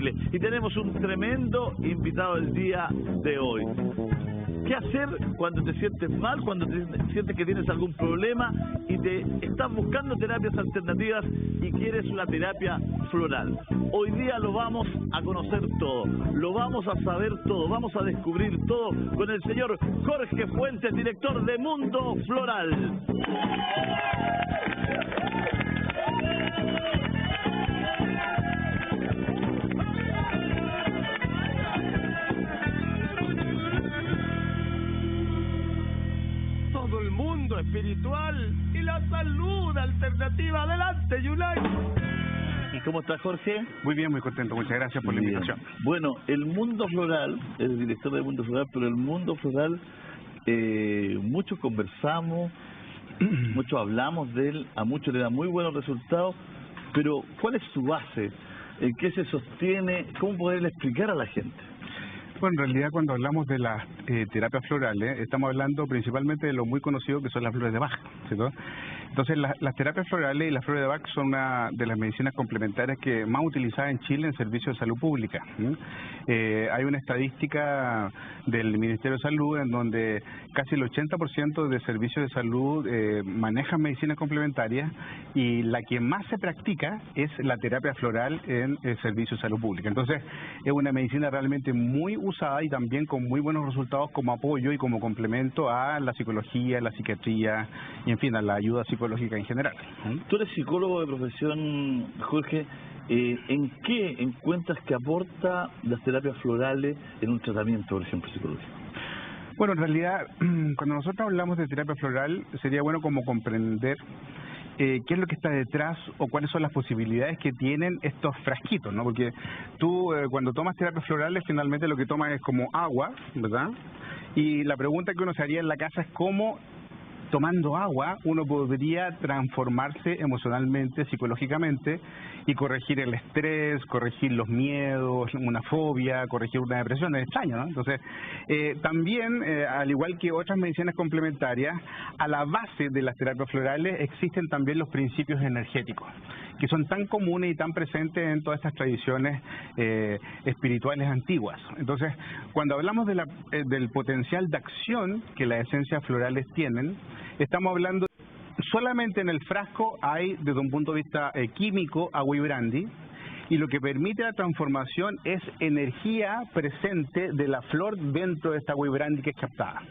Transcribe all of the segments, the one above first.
Chile. Y tenemos un tremendo invitado el día de hoy. ¿Qué hacer cuando te sientes mal, cuando te sientes que tienes algún problema y te estás buscando terapias alternativas y quieres una terapia floral? Hoy día lo vamos a conocer todo, lo vamos a saber todo, vamos a descubrir todo con el señor Jorge Fuentes, director de Mundo Floral. Espiritual y la salud alternativa. Adelante, Yulay. ¿Y cómo está, Jorge? Muy bien, muy contento. Muchas gracias por la invitación. Bueno, el Mundo Floral, el director del Mundo Floral, pero el Mundo Floral, muchos conversamos, muchos hablamos de él, a muchos le da muy buenos resultados, pero ¿cuál es su base? ¿En qué se sostiene? ¿Cómo poderle explicar a la gente? Bueno, en realidad cuando hablamos de las terapias florales, estamos hablando principalmente de lo muy conocido que son las flores de Bach, ¿cierto? Entonces las terapias florales y las flores de Bach son una de las medicinas complementarias que más utilizadas en Chile en servicios de salud pública. Hay una estadística del Ministerio de Salud en donde casi el 80% de servicios de salud manejan medicinas complementarias y la que más se practica es la terapia floral en el servicio de salud pública. Entonces es una medicina realmente muy usada y también con muy buenos resultados como apoyo y como complemento a la psicología, la psiquiatría y en fin, a la ayuda psicológica en general. Tú eres psicólogo de profesión, Jorge. ¿En qué encuentras que aporta las terapias florales en un tratamiento, por ejemplo, psicológico? Bueno, en realidad, cuando nosotros hablamos de terapia floral, sería bueno como comprender qué es lo que está detrás o cuáles son las posibilidades que tienen estos frasquitos, ¿no? Porque tú cuando tomas terapias florales finalmente lo que tomas es como agua, ¿verdad? Y la pregunta que uno se haría en la casa es cómo tomando agua uno podría transformarse emocionalmente, psicológicamente y corregir el estrés, corregir los miedos, una fobia, corregir una depresión. Es extraño, ¿no? Entonces, también, al igual que otras medicinas complementarias, a la base de las terapias florales existen también los principios energéticos, que son tan comunes y tan presentes en todas estas tradiciones espirituales antiguas. Entonces, cuando hablamos de del potencial de acción que las esencias florales tienen, estamos hablando solamente en el frasco hay, desde un punto de vista químico, agua y brandy, y lo que permite la transformación es energía presente de la flor dentro de esta agua y brandy que es captada.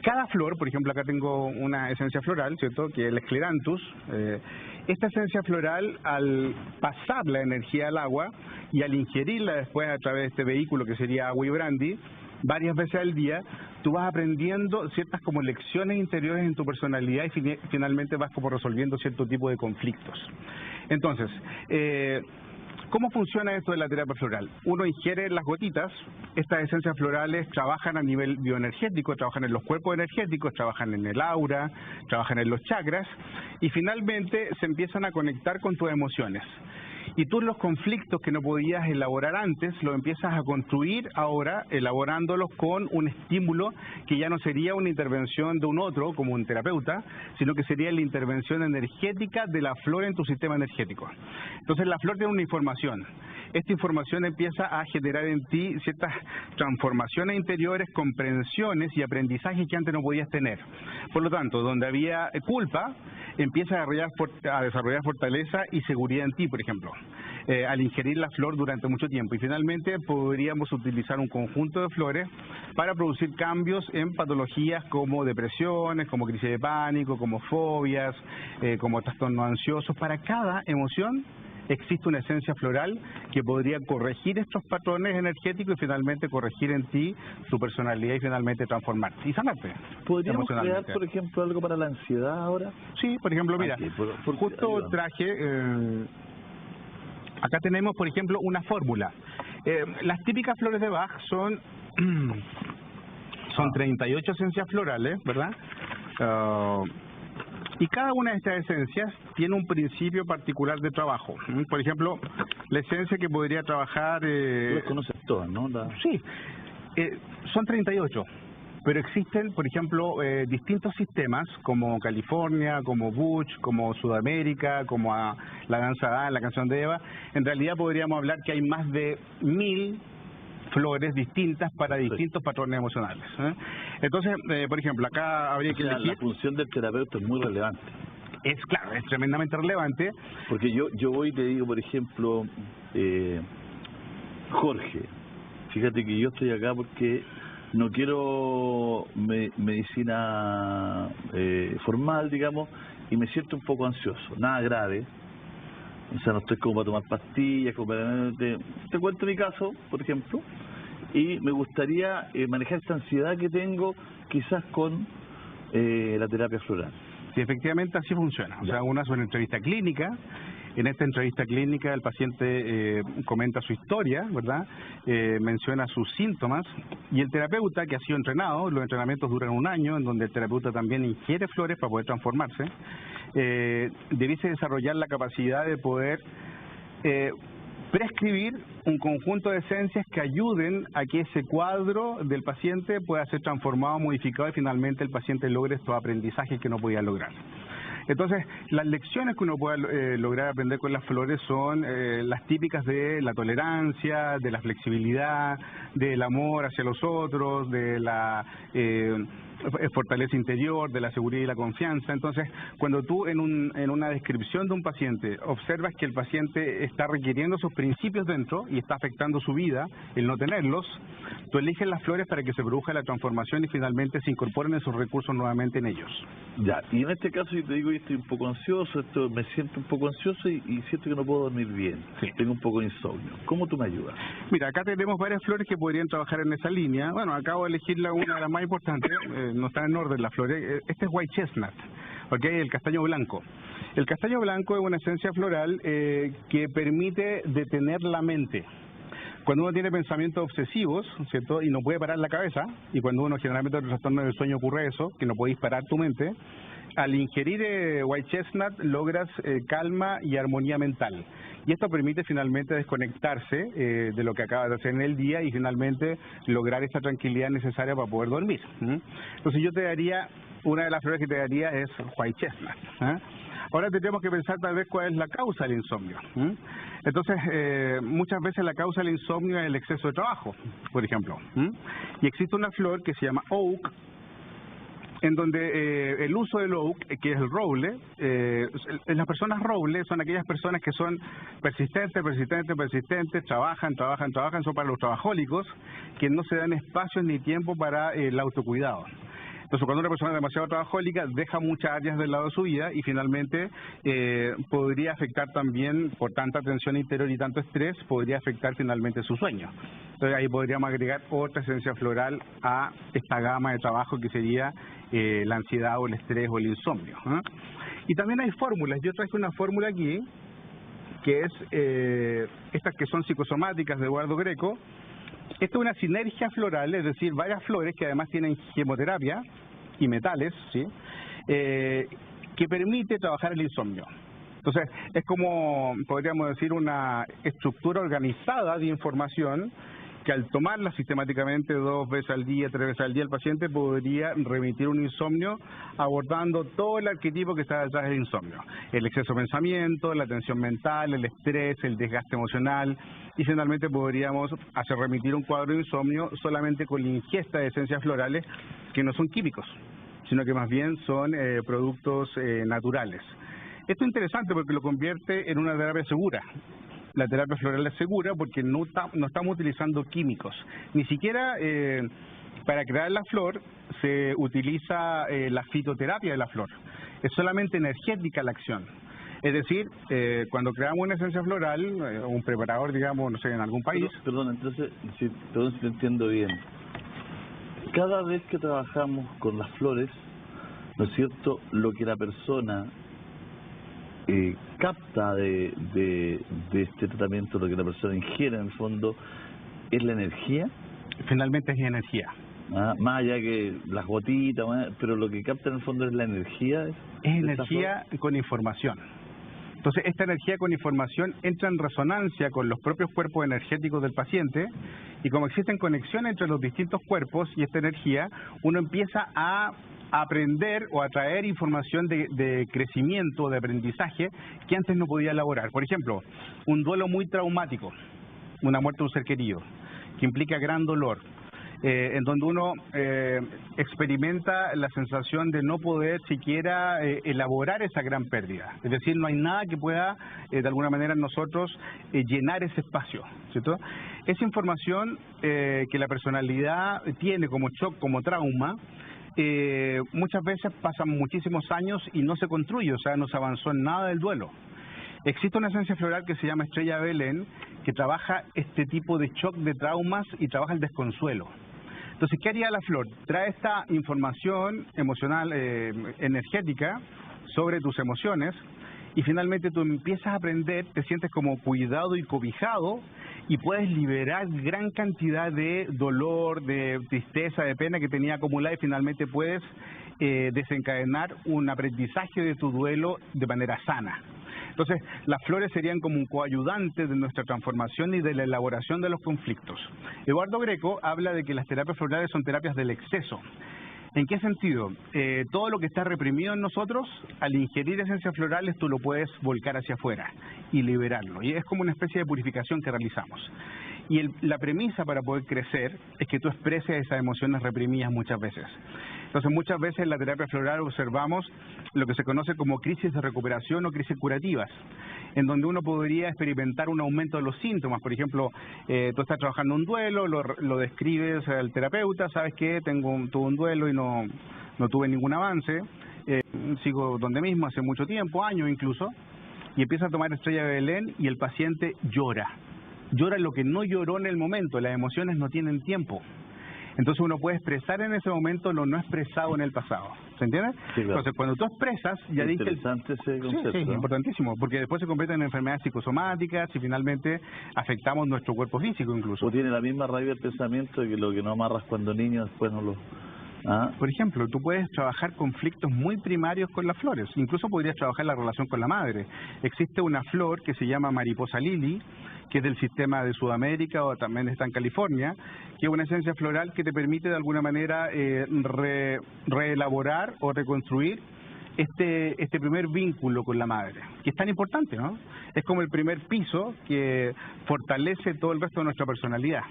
Cada flor, por ejemplo, acá tengo una esencia floral, ¿cierto?, que es el Scleranthus. Esta esencia floral, al pasar la energía al agua y al ingerirla después a través de este vehículo que sería agua y brandy, varias veces al día, tú vas aprendiendo ciertas como lecciones interiores en tu personalidad y finalmente vas como resolviendo cierto tipo de conflictos. Entonces, ¿cómo funciona esto de la terapia floral? Uno ingiere las gotitas, estas esencias florales trabajan a nivel bioenergético, trabajan en los cuerpos energéticos, trabajan en el aura, trabajan en los chakras y finalmente se empiezan a conectar con tus emociones. Y tú los conflictos que no podías elaborar antes, los empiezas a construir ahora, elaborándolos con un estímulo que ya no sería una intervención de un otro, como un terapeuta, sino que sería la intervención energética de la flor en tu sistema energético. Entonces la flor tiene una información. Esta información empieza a generar en ti ciertas transformaciones interiores, comprensiones y aprendizajes que antes no podías tener. Por lo tanto, donde había culpa, empieza a desarrollar fortaleza y seguridad en ti, por ejemplo, al ingerir la flor durante mucho tiempo. Y finalmente podríamos utilizar un conjunto de flores para producir cambios en patologías como depresiones, como crisis de pánico, como fobias, como trastornos ansiosos. Para cada emoción existe una esencia floral que podría corregir estos patrones energéticos y finalmente corregir en ti tu personalidad y finalmente transformarte y sanarte. ¿Podríamos crear, por ejemplo, algo para la ansiedad ahora? Sí, por ejemplo, mira, justo traje, acá tenemos, por ejemplo, una fórmula. Las típicas flores de Bach son 38 esencias florales, ¿verdad? Y cada una de estas esencias tiene un principio particular de trabajo. Por ejemplo, la esencia que podría trabajar... Tú las conoces todas, ¿no? Sí, son 38. Pero existen, por ejemplo, distintos sistemas como California, como Butch, como Sudamérica, como la danza, la canción de Eva. En realidad podríamos hablar que hay más de 1000 flores distintas para distintos patrones emocionales. Entonces, por ejemplo, acá habría que elegir... La función del terapeuta es muy relevante. Es claro, es tremendamente relevante. Porque yo voy y te digo, por ejemplo, Jorge, fíjate que yo estoy acá porque no quiero medicina formal, digamos, y me siento un poco ansioso, nada grave. O sea, no estoy como para tomar pastillas, te cuento mi caso, por ejemplo, y me gustaría manejar esta ansiedad que tengo quizás con la terapia floral. Sí, efectivamente así funciona. O sea, uno hace una entrevista clínica. En esta entrevista clínica el paciente comenta su historia, ¿verdad? Menciona sus síntomas y el terapeuta, que ha sido entrenado, los entrenamientos duran 1 año, en donde el terapeuta también ingiere flores para poder transformarse, debiese desarrollar la capacidad de poder prescribir un conjunto de esencias que ayuden a que ese cuadro del paciente pueda ser transformado, modificado y finalmente el paciente logre estos aprendizajes que no podía lograr. Entonces, las lecciones que uno puede lograr aprender con las flores son las típicas de la tolerancia, de la flexibilidad, del amor hacia los otros, de la fortaleza interior, de la seguridad y la confianza. Entonces, cuando tú en una descripción de un paciente observas que el paciente está requiriendo esos principios dentro y está afectando su vida, el no tenerlos, tú eliges las flores para que se produzca la transformación y finalmente se incorporen esos recursos nuevamente en ellos. Ya, y en este caso yo te digo, yo estoy un poco ansioso, me siento un poco ansioso y siento que no puedo dormir bien, sí. Tengo un poco de insomnio. ¿Cómo tú me ayudas? Mira, acá tenemos varias flores que podrían trabajar en esa línea. Bueno, acabo de elegir una de las más importantes, no está en orden las flores. Este es White Chestnut, ¿okay? El castaño blanco. El castaño blanco es una esencia floral que permite detener la mente. Cuando uno tiene pensamientos obsesivos, ¿cierto? Y no puede parar la cabeza, y cuando uno generalmente en el trastorno del sueño ocurre eso, que no podéis parar tu mente, al ingerir White Chestnut logras calma y armonía mental. Y esto permite finalmente desconectarse de lo que acabas de hacer en el día y finalmente lograr esa tranquilidad necesaria para poder dormir. Entonces yo te daría, una de las flores que te daría es White Chestnut. Ahora tendríamos que pensar tal vez cuál es la causa del insomnio. Entonces, muchas veces la causa del insomnio es el exceso de trabajo, por ejemplo. Y existe una flor que se llama Oak, en donde el uso del oak, que es el roble, las personas roble son aquellas personas que son persistentes, trabajan, son para los trabajólicos, que no se dan espacios ni tiempo para el autocuidado. Entonces, cuando una persona es demasiado trabajólica, deja muchas áreas del lado de su vida y finalmente podría afectar también, por tanta tensión interior y tanto estrés, podría afectar finalmente su sueño. Entonces, ahí podríamos agregar otra esencia floral a esta gama de trabajo que sería la ansiedad o el estrés o el insomnio. Y también hay fórmulas. Yo traje una fórmula aquí, que es estas que son psicosomáticas de Eduardo Greco. Esta es una sinergia floral, es decir, varias flores que además tienen gemoterapia y metales, ¿sí? Que permite trabajar el insomnio. Entonces, es como, podríamos decir, una estructura organizada de información que al tomarla sistemáticamente 2 veces al día, 3 veces al día, el paciente podría remitir un insomnio abordando todo el arquetipo que está detrás del insomnio. El exceso de pensamiento, la tensión mental, el estrés, el desgaste emocional, y finalmente podríamos hacer remitir un cuadro de insomnio solamente con la ingesta de esencias florales que no son químicos, sino que más bien son productos naturales. Esto es interesante porque lo convierte en una terapia segura. La terapia floral es segura porque no estamos utilizando químicos. Ni siquiera para crear la flor se utiliza la fitoterapia de la flor. Es solamente energética la acción. Es decir, cuando creamos una esencia floral, un preparador, digamos, no sé, en algún país... Perdón, entonces, si te entiendo bien. Cada vez que trabajamos con las flores, ¿no es cierto?, lo que la persona... capta de este tratamiento, lo que la persona ingiere en el fondo, ¿es la energía? Finalmente es energía. Más allá que las gotitas, pero lo que capta en el fondo es la energía. Es energía con información. Entonces, esta energía con información entra en resonancia con los propios cuerpos energéticos del paciente, y como existen conexiones entre los distintos cuerpos y esta energía, uno empieza a aprender o a traer información de crecimiento, de aprendizaje, que antes no podía elaborar. Por ejemplo, un duelo muy traumático, una muerte de un ser querido, que implica gran dolor, en donde uno experimenta la sensación de no poder siquiera elaborar esa gran pérdida. Es decir, no hay nada que pueda, de alguna manera, en nosotros llenar ese espacio, ¿cierto? Esa información que la personalidad tiene como shock, como trauma, muchas veces pasan muchísimos años y no se construye, o sea, no se avanzó en nada del duelo. Existe una esencia floral que se llama Estrella de Belén, que trabaja este tipo de shock de traumas y trabaja el desconsuelo. Entonces, ¿qué haría la flor? Trae esta información emocional, energética, sobre tus emociones, y finalmente tú empiezas a aprender, te sientes como cuidado y cobijado, y puedes liberar gran cantidad de dolor, de tristeza, de pena que tenía acumulada, y finalmente puedes desencadenar un aprendizaje de tu duelo de manera sana. Entonces, las flores serían como un coayudante de nuestra transformación y de la elaboración de los conflictos. Eduardo Greco habla de que las terapias florales son terapias del exceso. ¿En qué sentido? Todo lo que está reprimido en nosotros, al ingerir esencias florales, tú lo puedes volcar hacia afuera y liberarlo. Y es como una especie de purificación que realizamos. Y la premisa para poder crecer es que tú expreses esas emociones reprimidas muchas veces. Entonces, muchas veces en la terapia floral observamos lo que se conoce como crisis de recuperación o crisis curativas, en donde uno podría experimentar un aumento de los síntomas. Por ejemplo, tú estás trabajando un duelo, lo describes al terapeuta, sabes que tuve un duelo y no tuve ningún avance, sigo donde mismo hace mucho tiempo, años incluso, y empieza a tomar Estrella de Belén y el paciente llora. Llora lo que no lloró en el momento, las emociones no tienen tiempo. Entonces uno puede expresar en ese momento lo no expresado en el pasado. ¿Se entiende? Sí, claro. Entonces cuando tú expresas, ya diste... Interesante ese concepto. Sí, importantísimo, porque después se convierte en enfermedades psicosomáticas y finalmente afectamos nuestro cuerpo físico incluso. O tiene la misma rabia del pensamiento que lo que no amarras cuando niño, después no lo... Por ejemplo, tú puedes trabajar conflictos muy primarios con las flores, incluso podrías trabajar la relación con la madre. Existe una flor que se llama mariposa lily, que es del sistema de Sudamérica o también está en California, que es una esencia floral que te permite de alguna manera reelaborar o reconstruir este primer vínculo con la madre, que es tan importante, ¿no? Es como el primer piso que fortalece todo el resto de nuestra personalidad.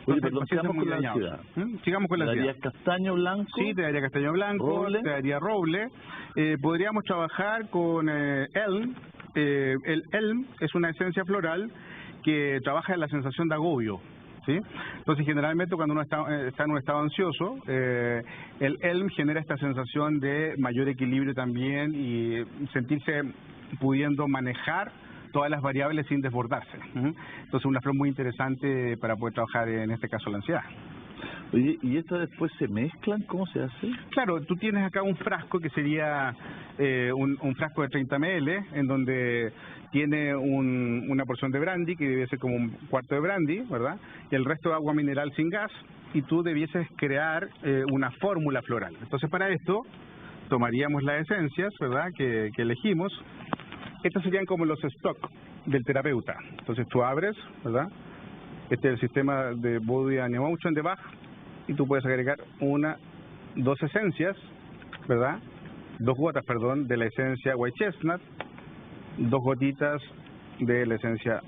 Oye, perdón, sigamos con la ansiedad. Sigamos con la ansiedad. ¿Te darías castaño blanco? Sí, te daría castaño blanco, ¿Roble? te daría roble. Podríamos trabajar con elm. El elm es una esencia floral que trabaja en la sensación de agobio, ¿sí? Entonces, generalmente cuando uno está en un estado ansioso, el elm genera esta sensación de mayor equilibrio también y sentirse pudiendo manejar todas las variables sin desbordarse. Entonces, una flor muy interesante para poder trabajar en este caso la ansiedad. Oye, ¿y estas después se mezclan? ¿Cómo se hace? Claro, tú tienes acá un frasco que sería un frasco de 30 ml, en donde tiene una porción de brandy, que debe ser como un cuarto de brandy, ¿verdad? Y el resto de agua mineral sin gas, y tú debieses crear una fórmula floral. Entonces, para esto, tomaríamos las esencias, ¿verdad?, que elegimos. Estos serían como los stock del terapeuta. Entonces, tú abres, ¿verdad? Este es el sistema de Body and Emotion de Bach, y tú puedes agregar dos esencias, ¿verdad? 2 gotas, perdón, de la esencia White Chestnut, 2 gotitas de la esencia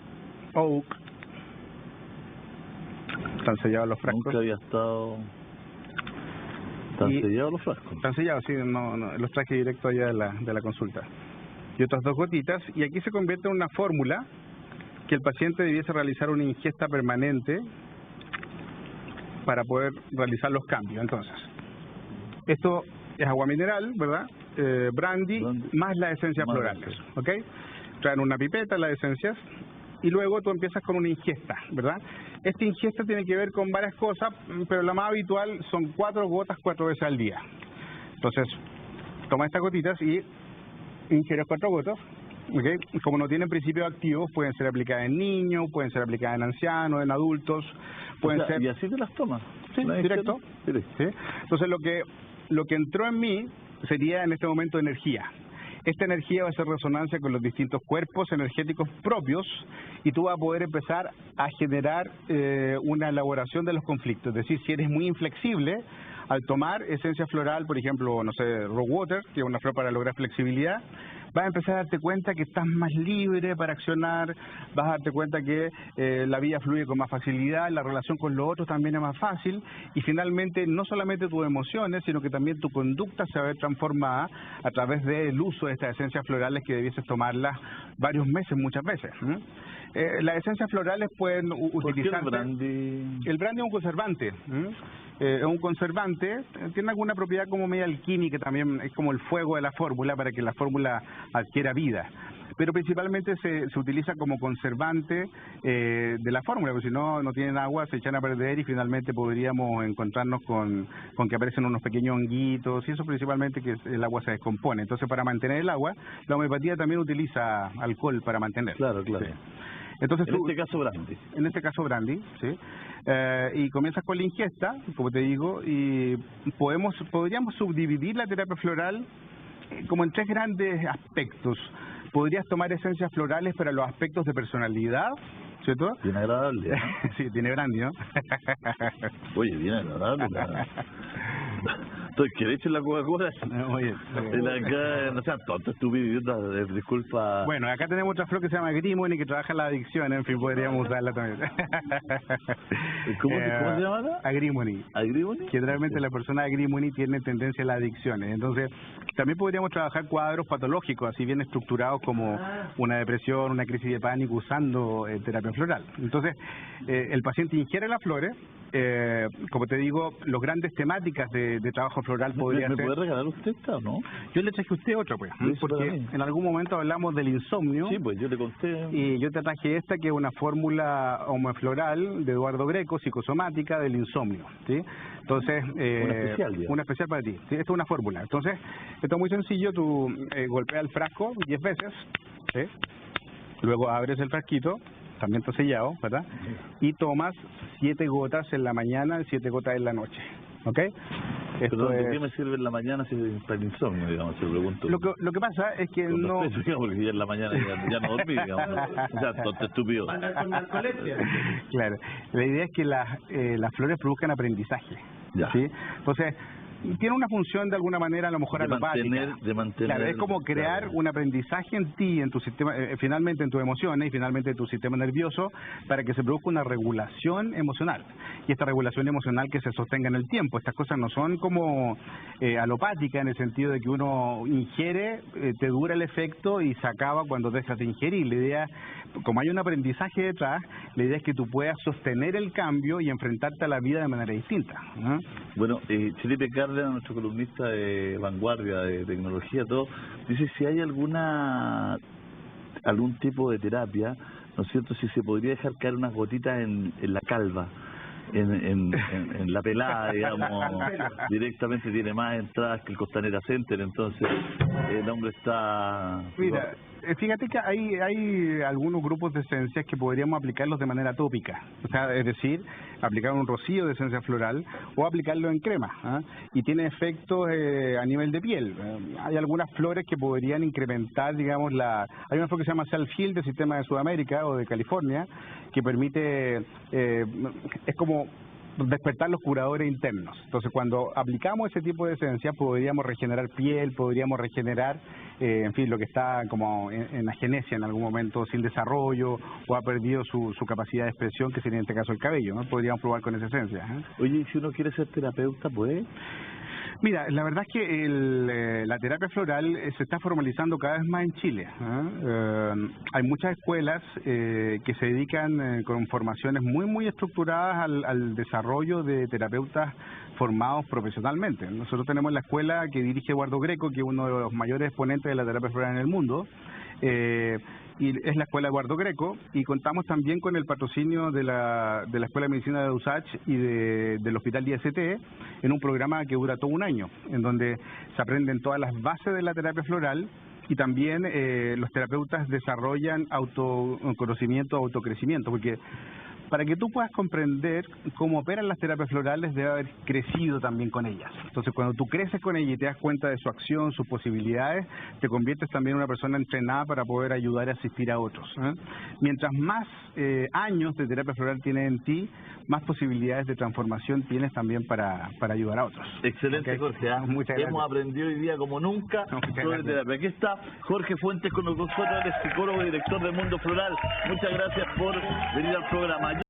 Oak. Están sellados los frascos. Nunca había estado... ¿Están sellados los frascos? Están sellados, sí, no, los traje directo allá de la consulta. Y otras 2 gotitas, y aquí se convierte en una fórmula que el paciente debiese realizar una ingesta permanente para poder realizar los cambios. Entonces, esto es agua mineral, ¿verdad? Brandy más las esencias florales, ¿ok? Traen una pipeta las esencias y luego tú empiezas con una ingesta, ¿verdad? Esta ingesta tiene que ver con varias cosas, pero la más habitual son 4 gotas 4 veces al día. Entonces, toma estas gotitas y ingieres 4 gotas, ¿ok? Como no tienen principios activos, pueden ser aplicadas en niños, pueden ser aplicadas en ancianos, en adultos, pueden ser... ¿Y así te las tomas? Sí, directo. Sí. Entonces, lo que entró en mí sería en este momento energía. esta energía va a hacer resonancia con los distintos cuerpos energéticos propios y tú vas a poder empezar a generar una elaboración de los conflictos. Es decir, si eres muy inflexible, al tomar esencia floral, por ejemplo, no sé, Rose Water, que es una flor para lograr flexibilidad, vas a empezar a darte cuenta que estás más libre para accionar, vas a darte cuenta que la vida fluye con más facilidad, la relación con los otros también es más fácil y finalmente no solamente tus emociones, sino que también tu conducta se va a ver transformada a través del uso de estas esencias florales que debieses tomarlas varios meses, muchas veces. Las esencias florales pueden utilizarse... ¿Por qué el brandy? El brandy es un conservante. Es un conservante, tiene alguna propiedad como media alquímica, también es como el fuego de la fórmula para que la fórmula adquiera vida. Pero principalmente se utiliza como conservante de la fórmula, porque si no, no tienen agua, se echan a perder y finalmente podríamos encontrarnos con que aparecen unos pequeños honguitos y eso principalmente que el agua se descompone. Entonces, para mantener el agua, la homeopatía también utiliza alcohol para mantener. Claro, claro. Sí. Entonces, en este caso brandy. En este caso brandy, sí. Y comienzas con la ingesta, como te digo, y podríamos subdividir la terapia floral como en 3 grandes aspectos. Podrías tomar esencias florales para los aspectos de personalidad, ¿cierto? Bien agradable, ¿no? Sí, tiene brandy, ¿no? Oye, bien agradable. ¿Qué le echen la Coca-Cola? Oye, no sean tontos, estúpidos, disculpa. Bueno, acá tenemos otra flor que se llama Agrimony que trabaja la adicción, en fin, podríamos usarla también. ¿Cómo se llama? Agrimony. ¿Agrimony? Generalmente la persona Agrimony tiene tendencia a las adicciones, entonces también podríamos trabajar cuadros patológicos, así bien estructurados como una depresión, una crisis de pánico usando terapia floral. Entonces, el paciente ingiere las flores, como te digo, los grandes temáticas de trabajo floral podría ser... ¿Me puede regalar usted esta o no? Yo le traje a usted otra, pues, porque en algún momento hablamos del insomnio. Sí, pues yo le conté. Y yo te traje esta, que es una fórmula homofloral de Eduardo Greco, psicosomática del insomnio, ¿sí? Entonces, una especial para ti, ¿sí? Esta es una fórmula. Entonces, esto es muy sencillo, tú golpeas el frasco 10 veces, ¿sí? Luego abres el frasquito, también está sellado, ¿verdad? Y tomas 7 gotas en la mañana y 7 gotas en la noche, ¿ok? Pero ¿de qué me sirve en la mañana si para el insomnio, digamos, se lo pregunto? Lo que pasa es que con no... Pesos, digamos, porque ya en la mañana ya no dormí, digamos. O sea, tonto estúpido. Claro, la idea es que las flores produzcan aprendizaje, ya. ¿sí? Entonces, tiene una función de alguna manera a lo mejor alopática. De mantener. Claro, es como crear un aprendizaje en ti, en tu sistema, finalmente en tus emociones y finalmente en tu sistema nervioso, para que se produzca una regulación emocional. Y esta regulación emocional que se sostenga en el tiempo. Estas cosas no son como alopáticas en el sentido de que uno ingiere, te dura el efecto y se acaba cuando dejas de ingerir. La idea, como hay un aprendizaje detrás, la idea es que tú puedas sostener el cambio y enfrentarte a la vida de manera distinta, ¿no? Bueno, Felipe Cárdenas, nuestro columnista de vanguardia, de tecnología, todo, dice si hay algún tipo de terapia, ¿no es cierto?, si se podría dejar caer unas gotitas en la calva, en la pelada, digamos, directamente tiene más entradas que el Costanera Center, entonces el hombre está... Mira, fíjate que hay algunos grupos de esencias que podríamos aplicarlos de manera tópica, o sea, es decir, aplicar un rocío de esencia floral o aplicarlo en crema, ¿eh? Y tiene efectos a nivel de piel. Hay algunas flores que podrían incrementar, digamos, hay una flor que se llama Self Heal del sistema de Sudamérica o de California, que permite, es como despertar los curadores internos. Entonces, cuando aplicamos ese tipo de esencia, podríamos regenerar piel, podríamos regenerar, en fin, lo que está como en agenesia en algún momento sin desarrollo o ha perdido su capacidad de expresión, que sería en este caso el cabello, ¿no? Podríamos probar con esa esencia, ¿eh? Oye, ¿y si uno quiere ser terapeuta, puede? Mira, la verdad es que la terapia floral se está formalizando cada vez más en Chile, ¿eh? Hay muchas escuelas que se dedican con formaciones muy estructuradas al desarrollo de terapeutas formados profesionalmente. Nosotros tenemos la escuela que dirige Eduardo Greco, que es uno de los mayores exponentes de la terapia floral en el mundo, y es la escuela Eduardo Greco, y contamos también con el patrocinio de la Escuela de Medicina de USACH y del Hospital IST en un programa que dura todo un año, en donde se aprenden todas las bases de la terapia floral y también los terapeutas desarrollan autoconocimiento, autocrecimiento, porque para que tú puedas comprender cómo operan las terapias florales, debe haber crecido también con ellas. Entonces, cuando tú creces con ellas y te das cuenta de su acción, sus posibilidades, te conviertes también en una persona entrenada para poder ayudar y asistir a otros. Mientras más años de terapia floral tienes en ti, más posibilidades de transformación tienes también para ayudar a otros. Excelente, ¿Okay? Jorge. Muchas gracias. Hemos aprendido hoy día como nunca sobre terapia. Aquí está Jorge Fuentes con nosotros, el psicólogo y director del Mundo Floral. Muchas gracias por venir al programa.